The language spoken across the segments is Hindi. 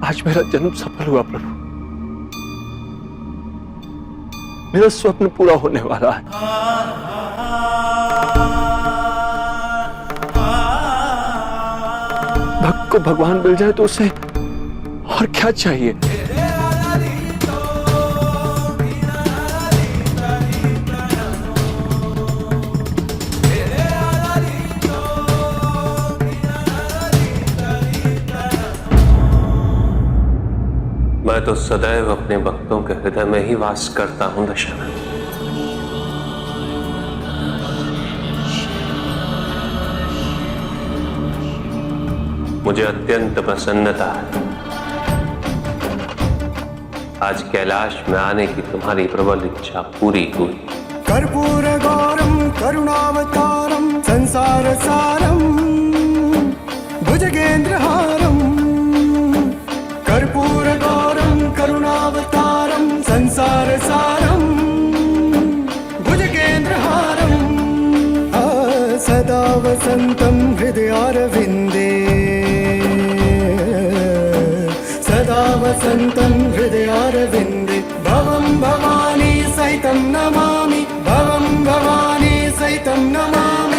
आज मेरा जन्म सफल हुआ प्रभु। मेरा स्वप्न पूरा होने वाला है। भक्त को भगवान मिल जाए तो उसे और क्या चाहिए। मैं तो सदैव अपने भक्तों के हृदय में ही वास करता हूं दशानन। मुझे अत्यंत प्रसन्नता है आज कैलाश में आने की तुम्हारी प्रबल इच्छा पूरी हुई। कर्पूर गौरम करुणावतारम संसार सारम भुजगेंद्रहारम। कर्पूर गौरम करुणावतारम संसार सारम भुजगेंद्रहारम। सदा वसंतम हृदयारविंदे सदा वसंतम हृदयारविंदे। भवं भवानी सहितं नमामि भवं भवानी सहितं नमामि।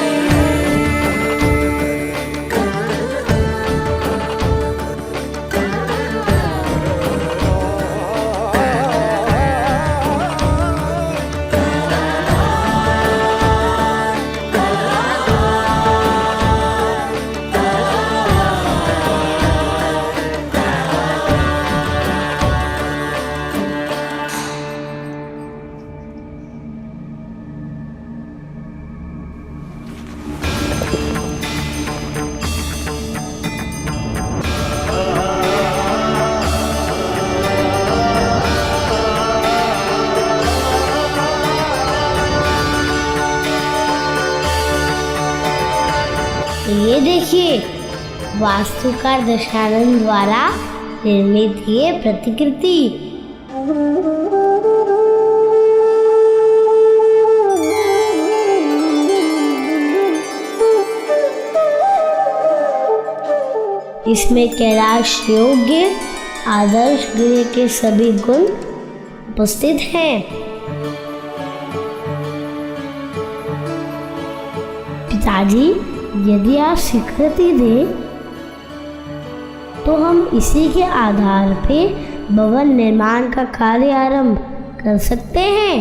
ये देखिए, वास्तुकार दशानन द्वारा निर्मित ये प्रतिकृति। इसमें कैलाश योग्य आदर्श गृह के सभी गुण उपस्थित हैं। पिताजी, यदि आप स्वीकृति दें तो हम इसी के आधार पे भवन निर्माण का कार्य आरंभ कर सकते हैं।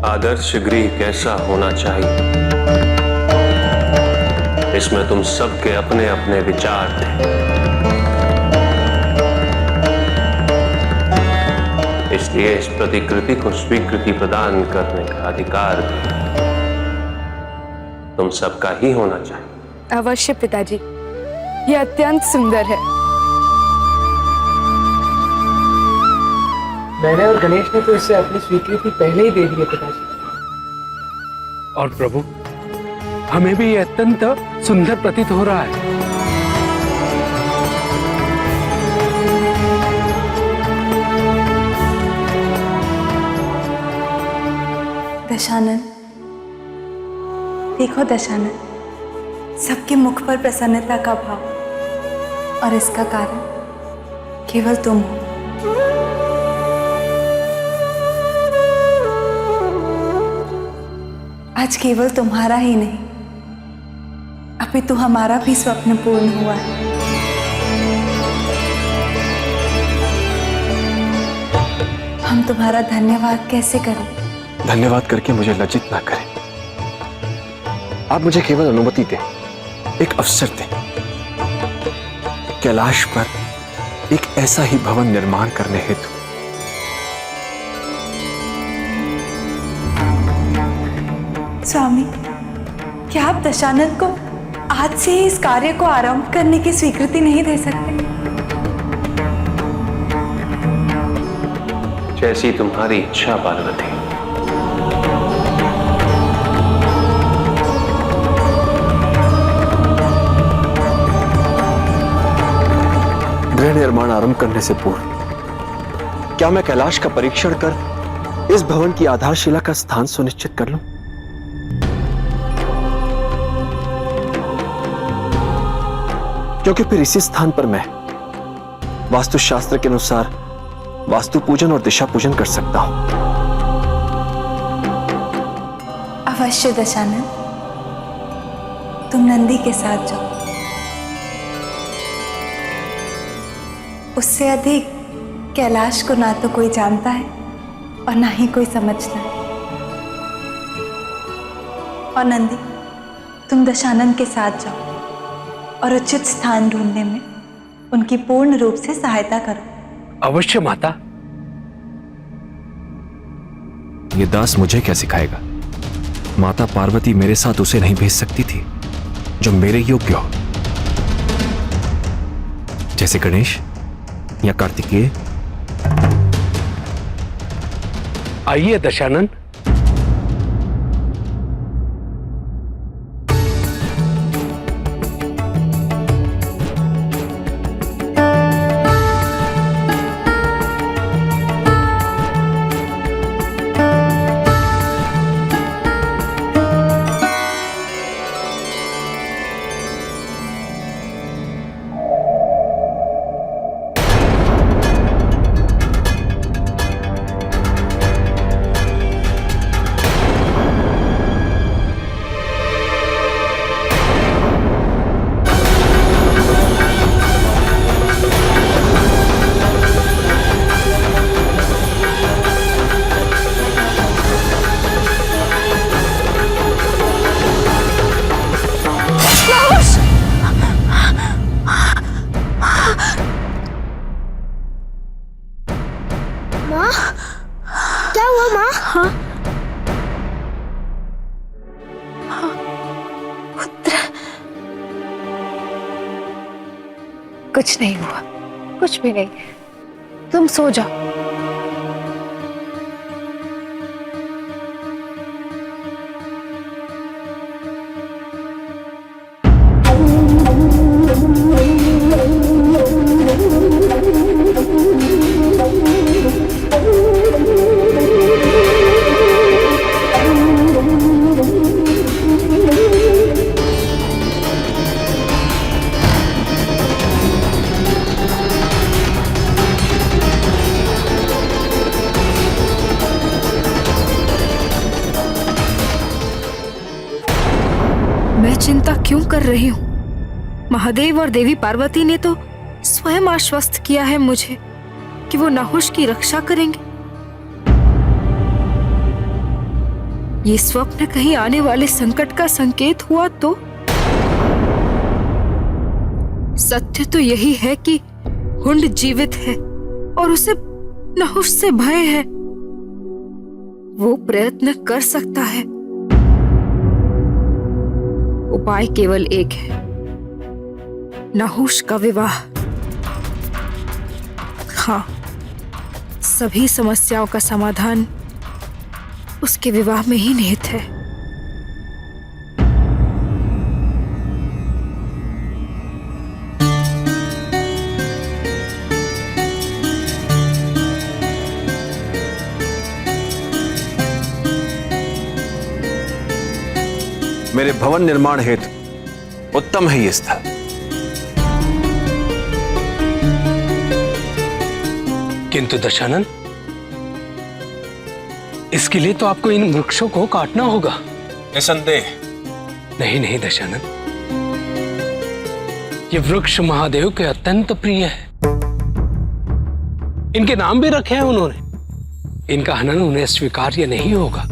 आदर्श गृह कैसा होना चाहिए, इसमें तुम सबके अपने अपने विचार थे। इसलिए इस प्रतिकृति को स्वीकृति प्रदान करने का अधिकार तुम सबका ही होना चाहिए। अवश्य पिताजी, यह अत्यंत सुंदर है। मैंने और गणेश ने तो इससे अपनी स्वीकृति पहले ही दे दी है पिताजी। और प्रभु, हमें भी यह अत्यंत सुंदर प्रतीत हो रहा है। दशानन, देखो दशानन, सबके मुख पर प्रसन्नता का भाव, और इसका कारण केवल तुम हो। आज केवल तुम्हारा ही नहीं, अपितु हमारा भी स्वप्न पूर्ण हुआ है। हम तुम्हारा धन्यवाद कैसे करें? धन्यवाद करके मुझे लज्जित ना करें। आप मुझे केवल अनुमति दें, एक अवसर दें। कैलाश पर एक ऐसा ही भवन निर्माण करने हेतु। स्वामी, क्या आप दशानन को आज से ही इस कार्य को आरंभ करने की स्वीकृति नहीं दे सकते? जैसी तुम्हारी इच्छा पार्वती। गृह निर्माण आरंभ करने से पूर्व क्या मैं कैलाश का परीक्षण कर इस भवन की आधारशिला का स्थान सुनिश्चित कर लूं? क्योंकि फिर इसी स्थान पर मैं वास्तुशास्त्र के अनुसार वास्तु पूजन और दिशा पूजन कर सकता हूं। अवश्य दशानन, तुम नंदी के साथ जाओ। उससे अधिक कैलाश को ना तो कोई जानता है और ना ही कोई समझता है। और नंदी, तुम दशानन के साथ जाओ और उचित स्थान ढूंढने में उनकी पूर्ण रूप से सहायता करो। अवश्य माता। ये दास मुझे क्या सिखाएगा? माता पार्वती मेरे साथ उसे नहीं भेज सकती थी जो मेरे योग्य हो, जैसे गणेश या कार्तिकेय। आइए दशानन। क्या हुआ माँ? कुछ नहीं हुआ, कुछ भी नहीं। तुम सो जाओ। मैं चिंता क्यों कर रही हूँ? महादेव और देवी पार्वती ने तो स्वयं आश्वस्त किया है मुझे कि वो नहुष की रक्षा करेंगे। ये स्वप्न कहीं आने वाले संकट का संकेत हुआ तो? सत्य तो यही है कि हुंड जीवित है और उसे नहुष से भय है। वो प्रयत्न कर सकता है। उपाय केवल एक है, नहुष का विवाह। हाँ, सभी समस्याओं का समाधान उसके विवाह में ही निहित है। मेरे भवन निर्माण हेतु उत्तम है ये स्थल। किंतु दशानन, इसके लिए तो आपको इन वृक्षों को काटना होगा। निसंदेह। नहीं नहीं दशानन, ये वृक्ष महादेव के अत्यंत प्रिय है। इनके नाम भी रखे हैं उन्होंने। इनका हनन उन्हें स्वीकार्य नहीं होगा।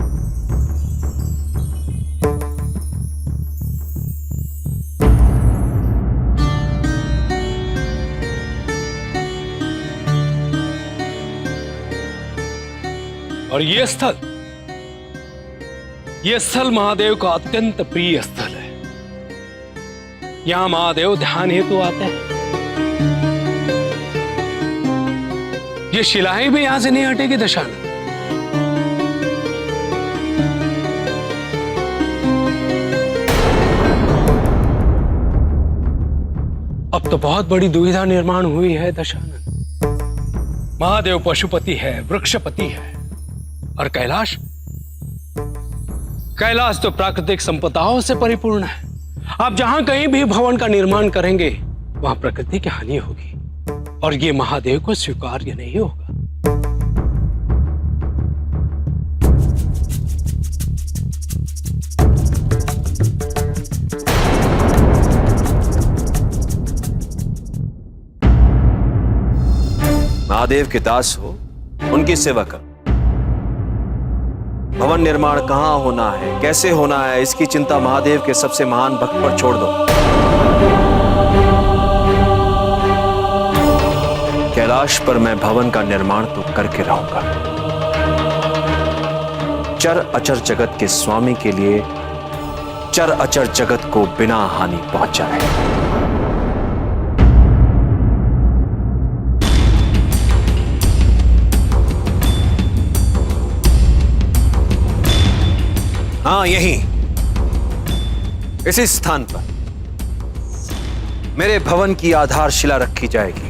और ये स्थल महादेव का अत्यंत प्रिय स्थल है। यहां महादेव ध्यान हेतु आते हैं। ये शिलाएं भी यहां से नहीं हटेगी दशानन। अब तो बहुत बड़ी दुविधा निर्माण हुई है दशानन। महादेव पशुपति है, वृक्षपति है, और कैलाश तो प्राकृतिक संपदाओं से परिपूर्ण है। आप जहां कहीं भी भवन का निर्माण करेंगे वहां प्रकृति की हानि होगी और ये महादेव को स्वीकार्य नहीं होगा। महादेव के दास हो, उनकी सेवा करो। भवन निर्माण कहां होना है, कैसे होना है, इसकी चिंता महादेव के सबसे महान भक्त पर छोड़ दो। कैलाश पर मैं भवन का निर्माण तो करके रहूंगा। चर अचर जगत के स्वामी के लिए चर अचर जगत को बिना हानि पहुंचाए। हाँ, यहीं इसी स्थान पर मेरे भवन की आधारशिला रखी जाएगी।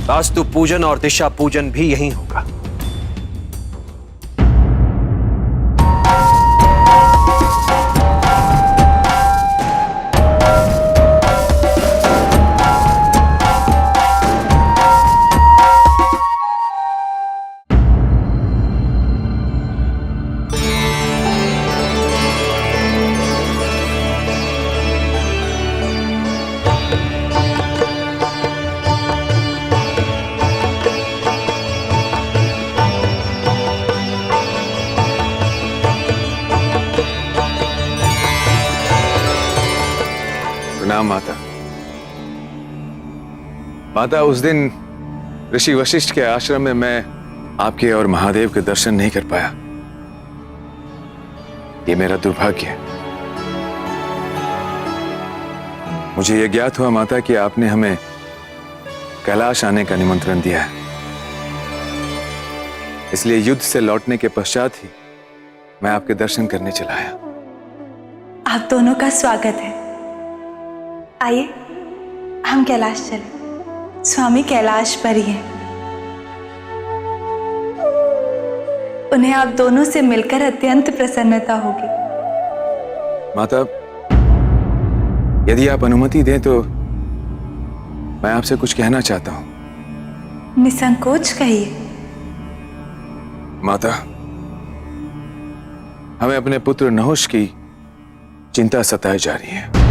वास्तु पूजन और दिशा पूजन भी यहीं होगा। माता, माता, उस दिन ऋषि वशिष्ठ के आश्रम में मैं आपके और महादेव के दर्शन नहीं कर पाया। ये मेरा दुर्भाग्य है। मुझे यह ज्ञात हुआ माता कि आपने हमें कैलाश आने का निमंत्रण दिया है, इसलिए युद्ध से लौटने के पश्चात ही मैं आपके दर्शन करने चला आया। आप दोनों का स्वागत है। आइए हम कैलाश चलें। स्वामी कैलाश पर ही हैं। उन्हें आप दोनों से मिलकर अत्यंत प्रसन्नता होगी। माता, यदि आप अनुमति दें तो मैं आपसे कुछ कहना चाहता हूं। निसंकोच कहिए। माता, हमें अपने पुत्र नहुष की चिंता सताए जा रही है।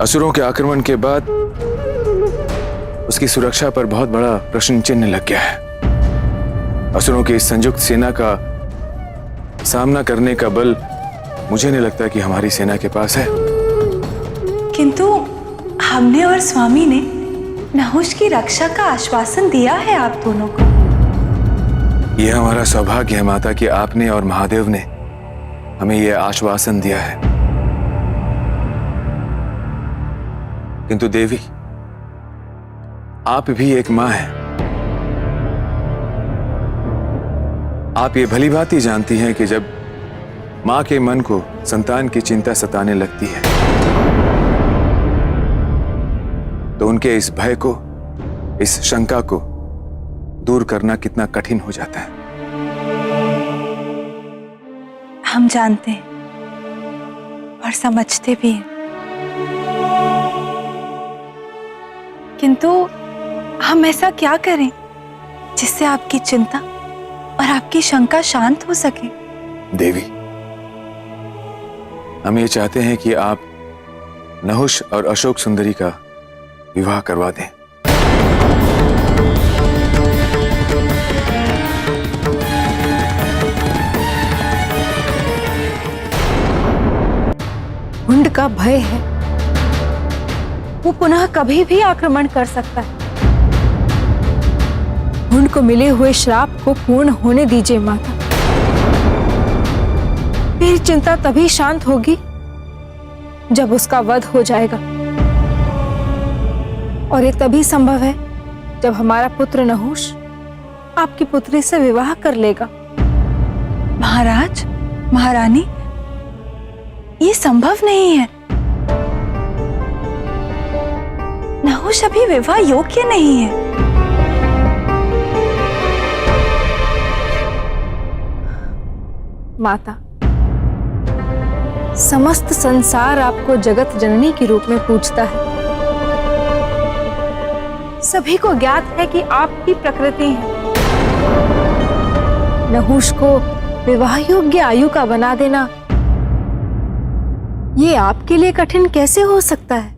असुरों के आक्रमण के बाद उसकी सुरक्षा पर बहुत बड़ा प्रश्न चिन्ह लग गया है। असुरों की इस संयुक्त सेना का सामना करने का बल मुझे नहीं लगता कि हमारी सेना के पास है। किंतु हमने और स्वामी ने नहुष की रक्षा का आश्वासन दिया है आप दोनों को। यह हमारा सौभाग्य है माता कि आपने और महादेव ने हमें यह आश्वासन दिया है। किंतु देवी, आप भी एक मां हैं। आप ये भली भांति जानती हैं कि जब मां के मन को संतान की चिंता सताने लगती है तो उनके इस भय को, इस शंका को दूर करना कितना कठिन हो जाता है। हम जानते हैं और समझते भी हैं, किंतु हम ऐसा क्या करें जिससे आपकी चिंता और आपकी शंका शांत हो सके? देवी, हम ये चाहते हैं कि आप नहुष और अशोक सुंदरी का विवाह करवा दें। हुंड का भय है, वो पुनः कभी भी आक्रमण कर सकता है। हुंड को मिले हुए श्राप को पूर्ण होने दीजिए माता। मेरी चिंता तभी शांत होगी जब उसका वध हो जाएगा, और ये तभी संभव है जब हमारा पुत्र नहुष आपकी पुत्री से विवाह कर लेगा। महाराज, महारानी, ये संभव नहीं है। नहुष अभी विवाह योग्य नहीं है। माता, समस्त संसार आपको जगत जननी के रूप में पूजता है। सभी को ज्ञात है कि आप ही प्रकृति हैं। नहुष को विवाह योग्य आयु का बना देना ये आपके लिए कठिन कैसे हो सकता है?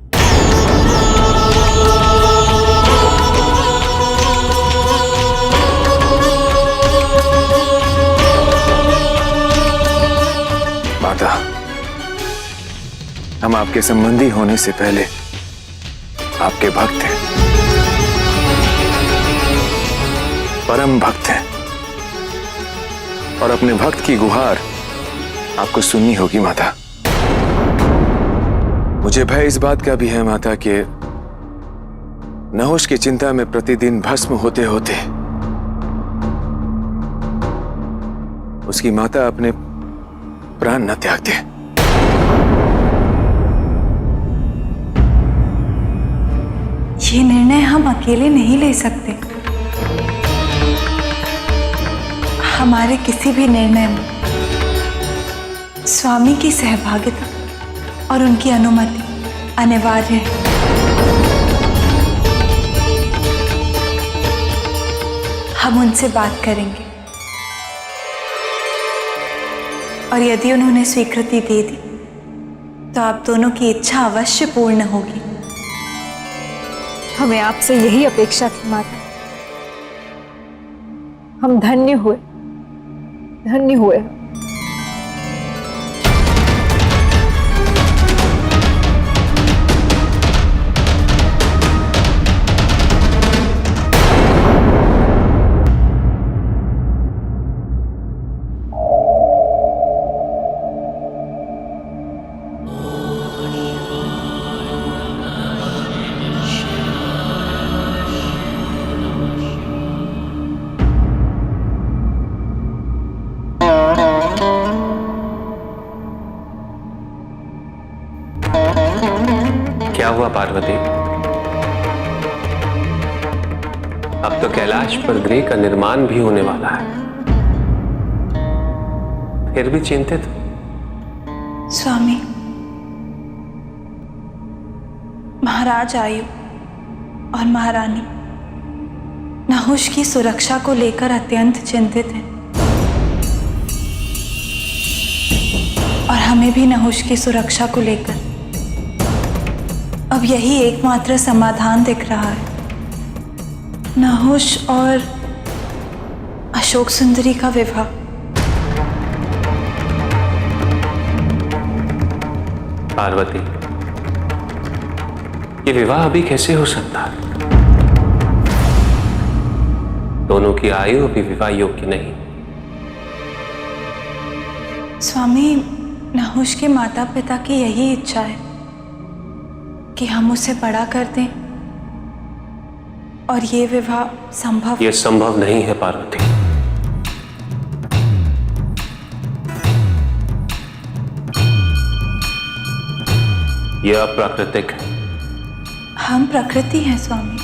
माता, हम आपके संबंधी होने से पहले आपके भक्त हैं, परम भक्त हैं, और अपने भक्त की गुहार आपको सुननी होगी माता। मुझे भय इस बात का भी है माता कि नहुष की चिंता में प्रतिदिन भस्म होते होते उसकी माता अपने प्राण न त्याग दे। ये निर्णय हम अकेले नहीं ले सकते। हमारे किसी भी निर्णय में स्वामी की सहभागिता और उनकी अनुमति अनिवार्य है। हम उनसे बात करेंगे और यदि उन्होंने स्वीकृति दे दी तो आप दोनों की इच्छा अवश्य पूर्ण होगी। हमें आपसे यही अपेक्षा थी माता। हम धन्य हुए, धन्य हुए। क्या हुआ पार्वती? अब तो कैलाश पर गृह का निर्माण भी होने वाला है, फिर भी चिंतित? स्वामी, महाराज आयु और महारानी नहुष की सुरक्षा को लेकर अत्यंत चिंतित हैं और हमें भी नहुष की सुरक्षा को लेकर अब यही एकमात्र समाधान दिख रहा है। नहुष और अशोक सुंदरी का विवाह। पार्वती, ये विवाह अभी कैसे हो सकता है? दोनों की आयु अभी विवाह योग्य नहीं। स्वामी, नहुष के माता पिता की यही इच्छा है कि हम उसे बड़ा कर दें और ये विवाह संभव। ये संभव नहीं है पार्वती। यह अप्राकृतिक है। हम प्रकृति हैं स्वामी।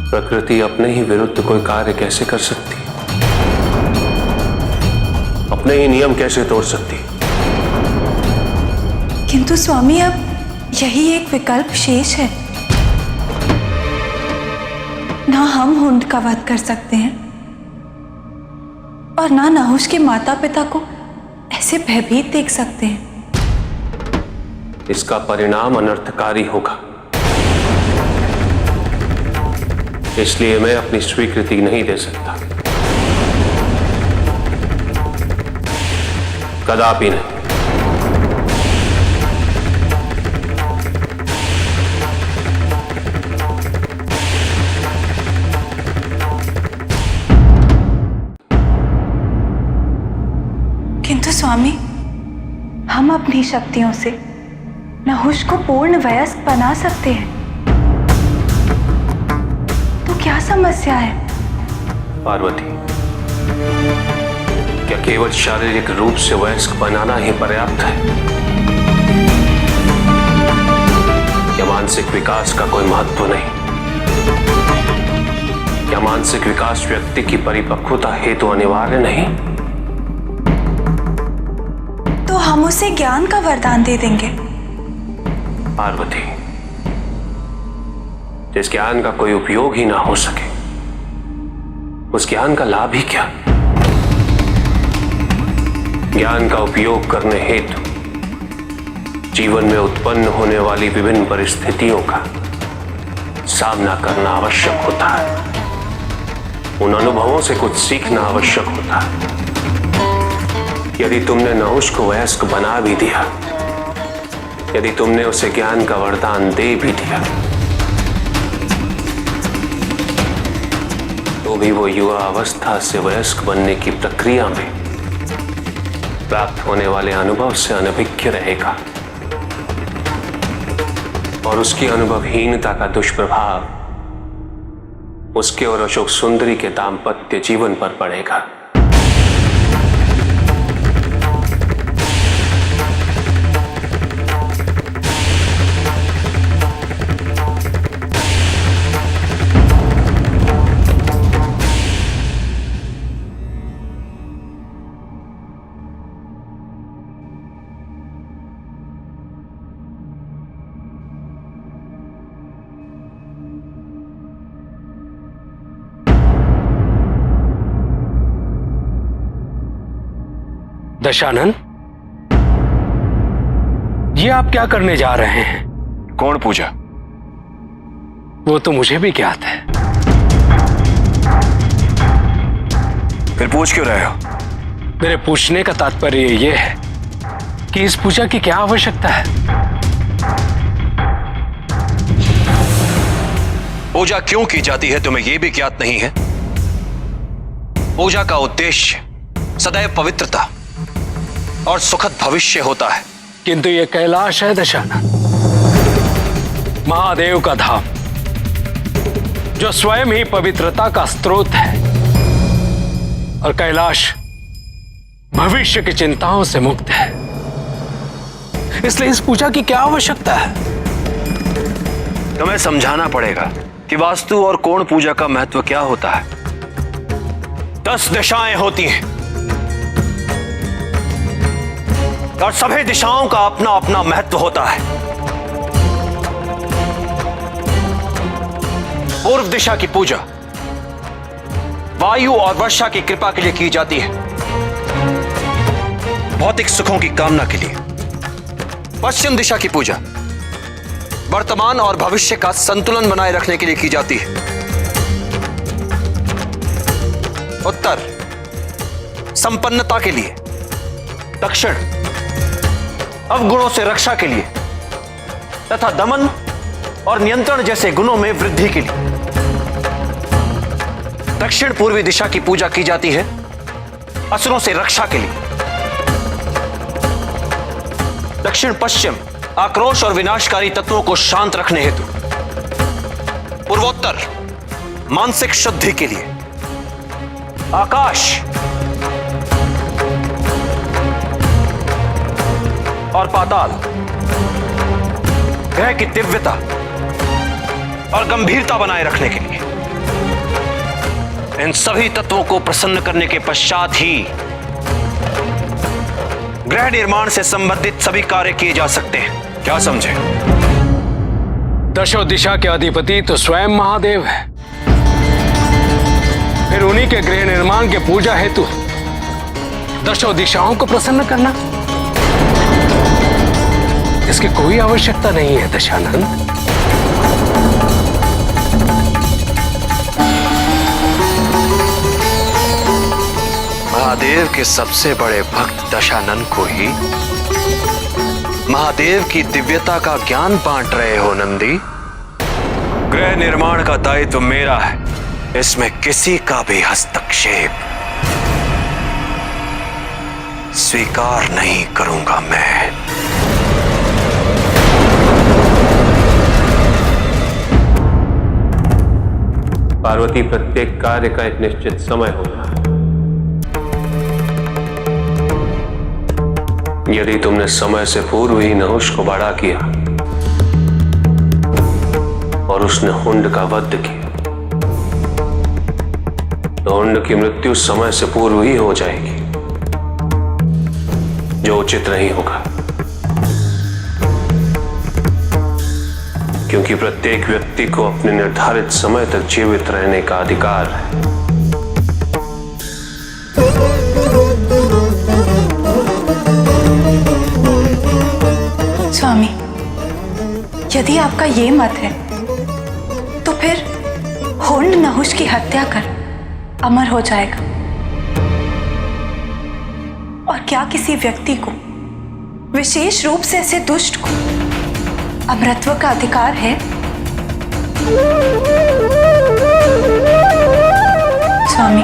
प्रकृति अपने ही विरुद्ध कोई कार्य कैसे कर सकती है? अपने ही नियम कैसे तोड़ सकती है? किंतु स्वामी, अब यही एक विकल्प शेष है। ना हम हुंड का वध कर सकते हैं और ना नहुष के माता पिता को ऐसे भयभीत देख सकते हैं। इसका परिणाम अनर्थकारी होगा, इसलिए मैं अपनी स्वीकृति नहीं दे सकता, कदापि नहीं। किंतु स्वामी, हम अपनी शक्तियों से नहुष को पूर्ण वयस्क बना सकते हैं, तो क्या समस्या है? पार्वती, क्या केवल शारीरिक रूप से वयस्क बनाना ही पर्याप्त है? क्या मानसिक विकास का कोई महत्व नहीं? क्या मानसिक विकास व्यक्ति की परिपक्वता हेतु अनिवार्य नहीं? तो हम उसे ज्ञान का वरदान दे देंगे। पार्वती, जिस ज्ञान का कोई उपयोग ही ना हो सके, उस ज्ञान का लाभ ही क्या? ज्ञान का उपयोग करने हेतु जीवन में उत्पन्न होने वाली विभिन्न परिस्थितियों का सामना करना आवश्यक होता है। उन अनुभवों से कुछ सीखना आवश्यक होता है। यदि तुमने नहुष को वयस्क बना भी दिया, यदि तुमने उसे ज्ञान का वरदान दे भी दिया, तो भी वो युवा अवस्था से वयस्क बनने की प्रक्रिया में प्राप्त होने वाले अनुभव से अनभिज्ञ रहेगा और उसकी अनुभवहीनता का दुष्प्रभाव उसके और अशोक सुंदरी के दाम्पत्य जीवन पर पड़ेगा। दशानन, ये आप क्या करने जा रहे हैं? कौन पूजा? वो तो मुझे भी ज्ञात है। फिर पूछ क्यों रहे हो? मेरे पूछने का तात्पर्य ये है कि इस पूजा की क्या आवश्यकता है? पूजा क्यों की जाती है तुम्हें यह भी ज्ञात नहीं है? पूजा का उद्देश्य सदैव पवित्रता और सुखद भविष्य होता है। किंतु ये कैलाश है दशानन, महादेव का धाम, जो स्वयं ही पवित्रता का स्रोत है। और कैलाश भविष्य की चिंताओं से मुक्त है। इसलिए इस पूजा की क्या आवश्यकता है? तुम्हें समझाना पड़ेगा कि वास्तु और कोण पूजा का महत्व क्या होता है। 10 दिशाएं होती हैं और सभी दिशाओं का अपना अपना महत्व होता है। पूर्व दिशा की पूजा वायु और वर्षा की कृपा के लिए की जाती है, भौतिक सुखों की कामना के लिए। पश्चिम दिशा की पूजा वर्तमान और भविष्य का संतुलन बनाए रखने के लिए की जाती है। उत्तर संपन्नता के लिए। दक्षिण अवगुणों से रक्षा के लिए तथा दमन और नियंत्रण जैसे गुणों में वृद्धि के लिए। दक्षिण पूर्वी दिशा की पूजा की जाती है असुरों से रक्षा के लिए। दक्षिण पश्चिम आक्रोश और विनाशकारी तत्वों को शांत रखने हेतु। पूर्वोत्तर मानसिक शुद्धि के लिए। आकाश और पाताल ग्रह की दिव्यता और गंभीरता बनाए रखने के लिए। इन सभी तत्वों को प्रसन्न करने के पश्चात ही गृह निर्माण से संबंधित सभी कार्य किए जा सकते हैं। क्या समझे? दशो दिशा के अधिपति तो स्वयं महादेव है, फिर उन्हीं के गृह निर्माण के पूजा हेतु दशो दिशाओं को प्रसन्न करना, इसकी कोई आवश्यकता नहीं है दशानन। महादेव के सबसे बड़े भक्त दशानन को ही महादेव की दिव्यता का ज्ञान बांट रहे हो नंदी। गृह निर्माण का दायित्व मेरा है, इसमें किसी का भी हस्तक्षेप स्वीकार नहीं करूंगा मैं। पार्वती, प्रत्येक कार्य का एक निश्चित समय होता है। यदि तुमने समय से पूर्व ही नहुष को बड़ा किया और उसने हुंड का वध किया, तो हुंड की मृत्यु समय से पूर्व ही हो जाएगी। जो उचित नहीं होगा, क्योंकि प्रत्येक व्यक्ति को अपने निर्धारित समय तक जीवित रहने का अधिकार है। स्वामी, यदि आपका ये मत है तो फिर होंड नहुष की हत्या कर अमर हो जाएगा। और क्या किसी व्यक्ति को, विशेष रूप से ऐसे दुष्ट को, अमरत्व का अधिकार है? स्वामी,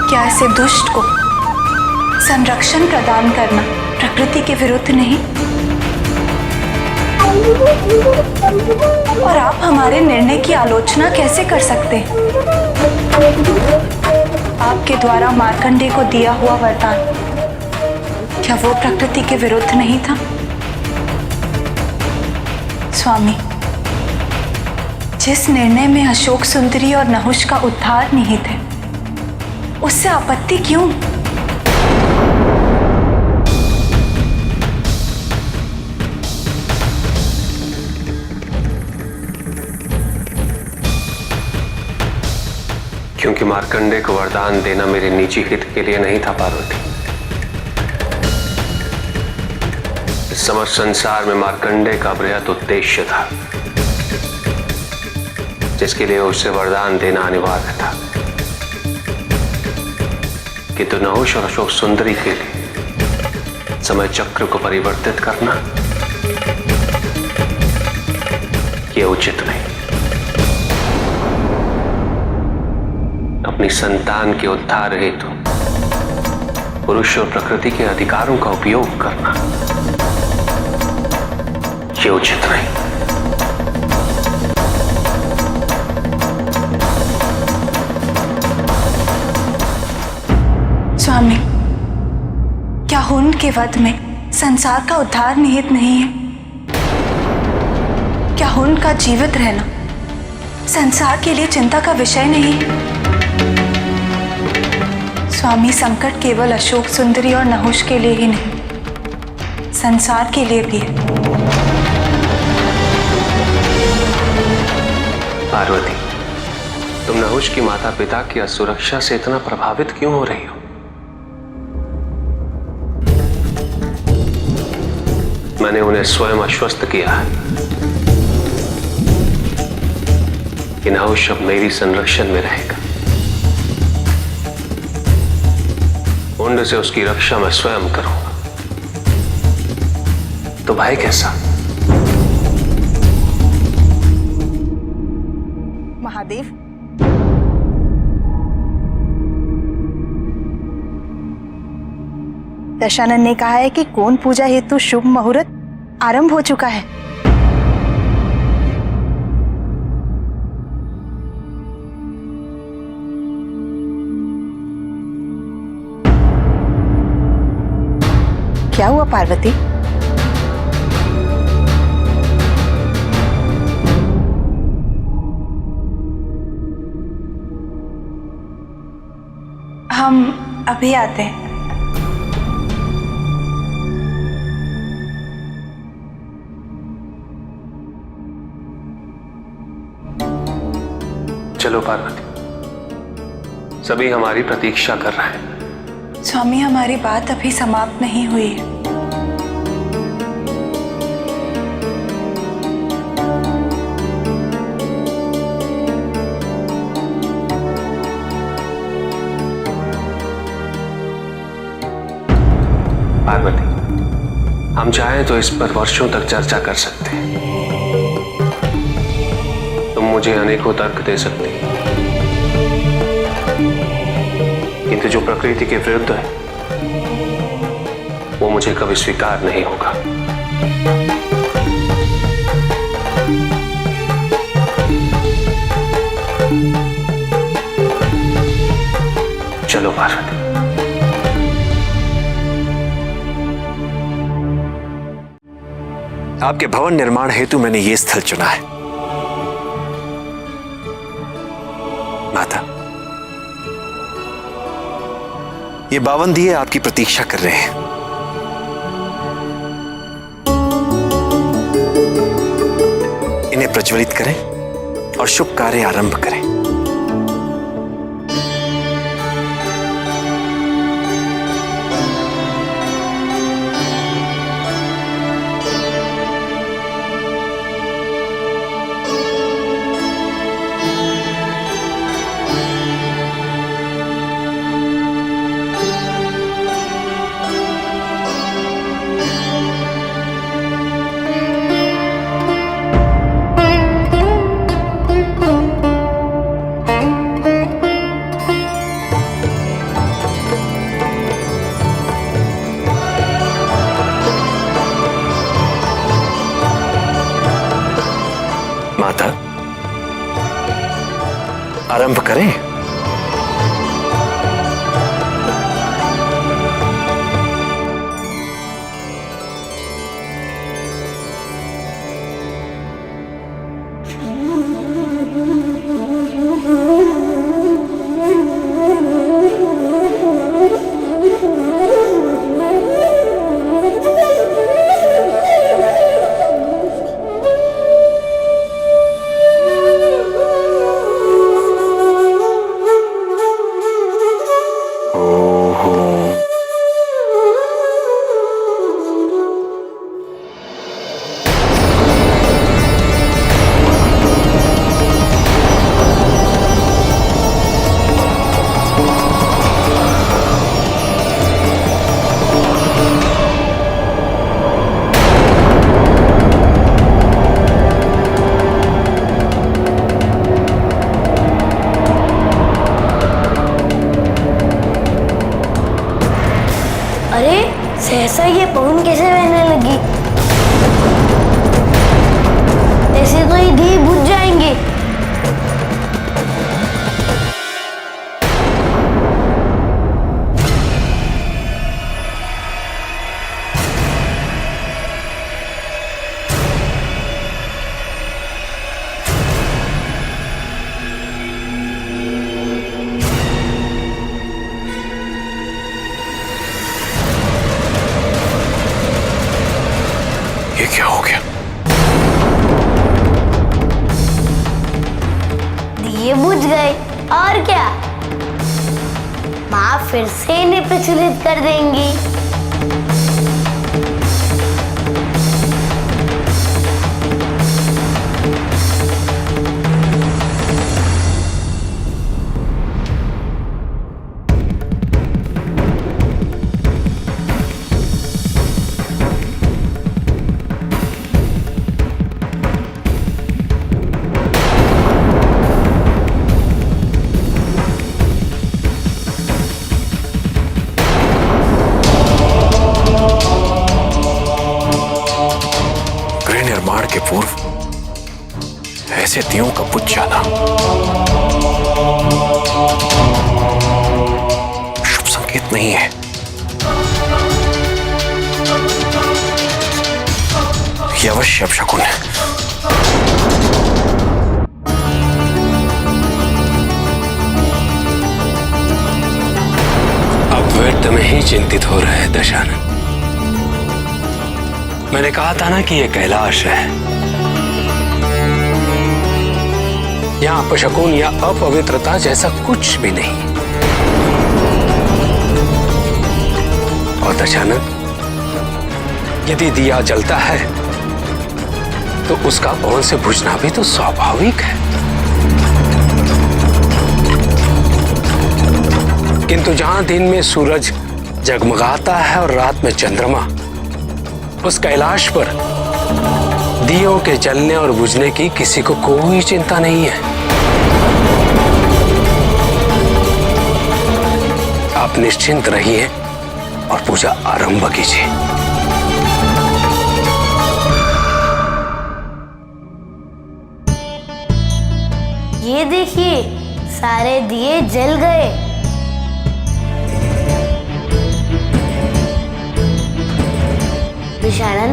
क्या ऐसे दुष्ट को संरक्षण प्रदान करना प्रकृति के विरुद्ध नहीं? और आप हमारे निर्णय की आलोचना कैसे कर सकते हैं? आपके द्वारा मार्कंडेय को दिया हुआ वरदान, क्या वो प्रकृति के विरुद्ध नहीं था? स्वामी, जिस निर्णय में अशोक सुंदरी और नहुष का उद्धार निहित है, उससे आपत्ति क्यों? क्योंकि मार्कंडेय को वरदान देना मेरे निजी हित के लिए नहीं था पार्वती। इस समस्त संसार में मार्कंडेय का बृहत उद्देश्य था, जिसके लिए उसे वरदान देना अनिवार्य था। किंतु नहुष और अशोक सुंदरी के लिए समय चक्र को परिवर्तित करना यह उचित नहीं। अपनी संतान के उद्धार हेतु पुरुष और प्रकृति के अधिकारों का उपयोग करना यह उचित नहीं। स्वामी, क्या हुंड के वध में संसार का उद्धार निहित नहीं है? क्या हुंड का जीवित रहना संसार के लिए चिंता का विषय नहीं है? स्वामी, संकट केवल अशोक सुंदरी और नहुष के लिए ही नहीं, संसार के लिए भी है। पार्वती, तुम नहुष की माता पिता की असुरक्षा से इतना प्रभावित क्यों हो रही हो? मैंने उन्हें स्वयं आश्वस्त किया है कि नहुष अब मेरी संरक्षण में रहेगा। हुंड से उसकी रक्षा मैं स्वयं करूंगा। तो भाई कैसा? महादेव, दशानन ने कहा है कि कौन पूजा हेतु शुभ मुहूर्त आरंभ हो चुका है। क्या हुआ पार्वती? हम अभी आते हैं। चलो पार्वती, सभी हमारी प्रतीक्षा कर रहे हैं। स्वामी, हमारी बात अभी समाप्त नहीं हुई है। पार्वती, हम चाहें तो इस पर वर्षों तक चर्चा कर सकते हैं। तुम मुझे अनेकों तर्क दे सकती, किंतु जो प्रकृति के विरुद्ध है वो मुझे कभी स्वीकार नहीं होगा। चलो पार्वती। आपके भवन निर्माण हेतु मैंने ये स्थल चुना है। माता, ये 52 दिए आपकी प्रतीक्षा कर रहे हैं। प्रज्वलित करें और शुभ कार्य आरंभ करें। माता, आरंभ करें। अरे सहसा ये पवन कैसे बहने लगी? ऐसे तो ये दिए बुझ जाएंगे। ये क्या हो गया? दिए बुझ गए और क्या, माँ फिर से इन्हें प्रज्वलित कर देंगी। निर्माण के पूर्व ऐसे दियों का बुझ जाना शुभ संकेत नहीं है। यह अवश्य अपशकुन है। अब व्यर्थ में ही चिंतित हो रहे हैं दशानन। मैंने कहा था ना कि यह कैलाश है, यहां अपशकुन या अपवित्रता जैसा कुछ भी नहीं। और दशानन, यदि दिया जलता है तो उसका पवन से बुझना भी तो स्वाभाविक है। किंतु जहां दिन में सूरज जगमगाता है और रात में चंद्रमा, उस कैलाश पर दियों के जलने और बुझने की किसी को कोई चिंता नहीं है। आप निश्चिंत रहिए और पूजा आरंभ कीजिए। ये देखिए, सारे दिए जल गए। दशानन,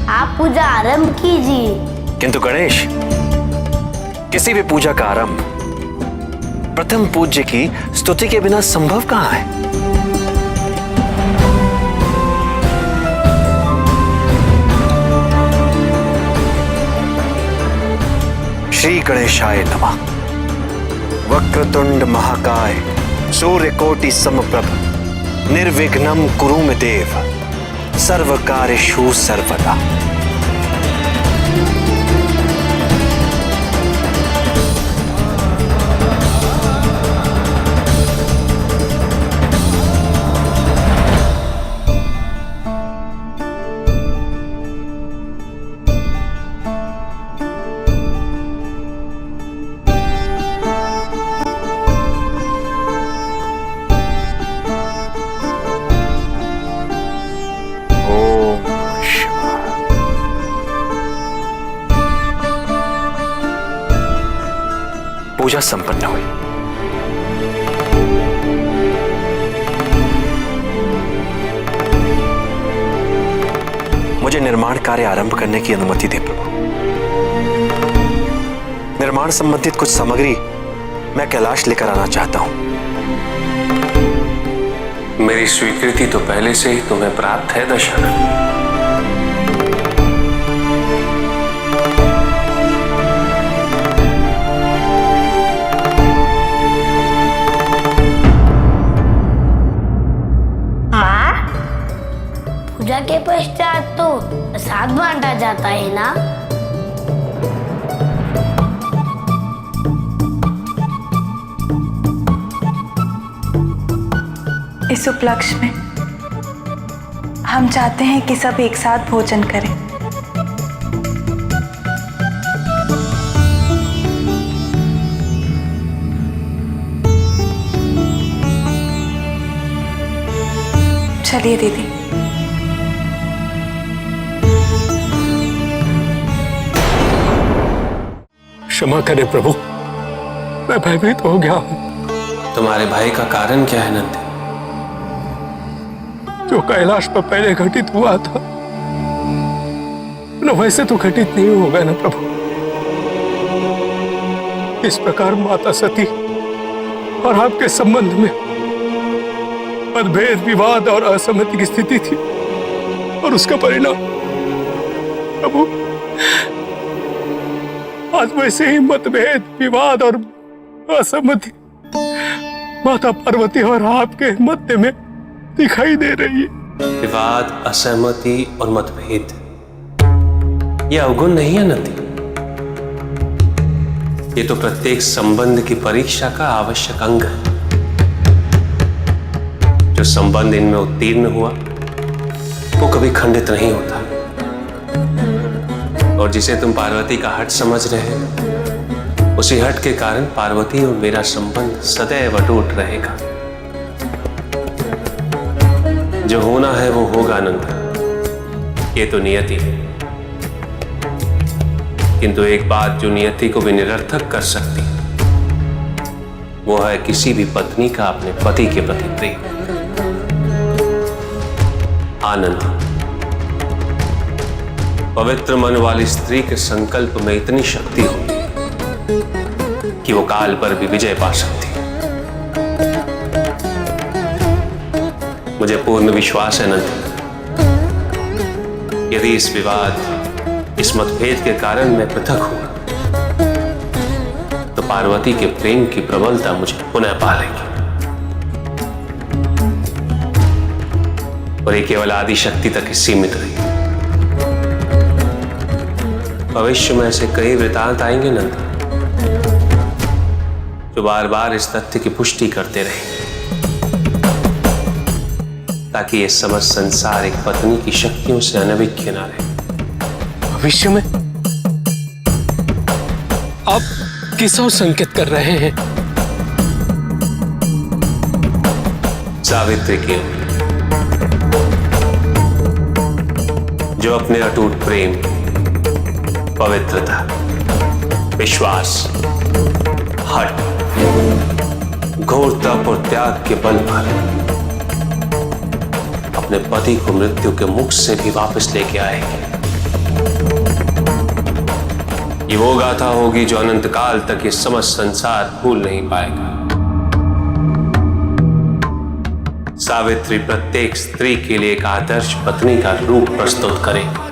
आप पूजा आरंभ कीजिए। किंतु गणेश, किसी भी पूजा का आरंभ प्रथम पूज्य की स्तुति के बिना संभव कहां है? श्री गणेशाय नमः। वक्रतुंड महाकाय सूर्यकोटि समप्रभ निर्विघ्नं कुरु मे देव सर्वकार्येषु सर्वदा। पूजा संपन्न हुई। मुझे निर्माण कार्य आरंभ करने की अनुमति दे प्रभु। निर्माण संबंधित कुछ सामग्री मैं कैलाश लेकर आना चाहता हूं। मेरी स्वीकृति तो पहले से ही तुम्हें प्राप्त है दशानन। पूजा के पश्चात तो प्रसाद बांटा जाता है ना? इस उपलक्ष्य में हम चाहते हैं कि सब एक साथ भोजन करें। चलिए दीदी। क्षमा करें प्रभु, मैं भयभीत हो गया हूं। तुम्हारे भय का कारण क्या है नंदी? जो कैलाश पर पहले घटित हुआ था न वैसे तो घटित नहीं होगा ना प्रभु। इस प्रकार माता सती और आपके संबंध में मतभेद, विवाद और असहमति की स्थिति थी और उसका परिणाम प्रभु आज वैसे ही मतभेद, विवाद और असहमति माता पार्वती और आपके मध्य में दिखाई दे रही है। विवाद, असहमति और मतभेद यह अवगुण नहीं है नंदी। ये तो प्रत्येक संबंध की परीक्षा का आवश्यक अंग है। जो संबंध इनमें उत्तीर्ण हुआ वो कभी खंडित नहीं होता। और जिसे तुम पार्वती का हट समझ रहे हो, उसी हट के कारण पार्वती और मेरा संबंध सदैव अटूट रहेगा। जो होना है वो होगा नंद, ये तो नियति है। किंतु एक बात जो नियति को भी निरर्थक कर सकती है, वो है किसी भी पत्नी का अपने पति के प्रति प्रेम। आनंद, पवित्र मन वाली स्त्री के संकल्प में इतनी शक्ति होती है कि वो काल पर भी विजय पा सकती है। मुझे पूर्ण विश्वास है नंदी, यदि इस विवाद, इस मतभेद के कारण मैं पृथक हुआ तो पार्वती के प्रेम की प्रबलता मुझे पुनः पालेगी। और ये केवल आदि शक्ति तक ही सीमित रही। भविष्य में ऐसे कई वृतांत आएंगे नंदा, जो बार बार इस तथ्य की पुष्टि करते रहे ताकि ये समस्त संसार एक पत्नी की शक्तियों से अनभिज्ञ न रहे। भविष्य में आप किस ओर संकेत कर रहे हैं? सावित्री की ओर, जो अपने अटूट प्रेम, पवित्रता, विश्वास, हठ, घोर तप और त्याग के बल पर अपने पति को मृत्यु के मुख से भी वापस लेके आएगी। ये वो गाथा होगी जो अनंत काल तक ये समस्त संसार भूल नहीं पाएगा। सावित्री प्रत्येक स्त्री के लिए एक आदर्श पत्नी का रूप प्रस्तुत करेगी।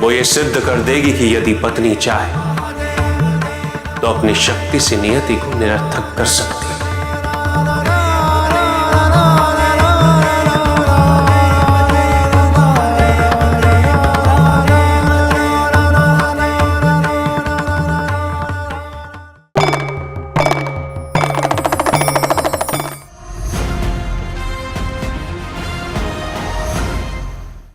वो ये सिद्ध कर देगी कि यदि पत्नी चाहे तो अपनी शक्ति से नियति को निरर्थक कर सकती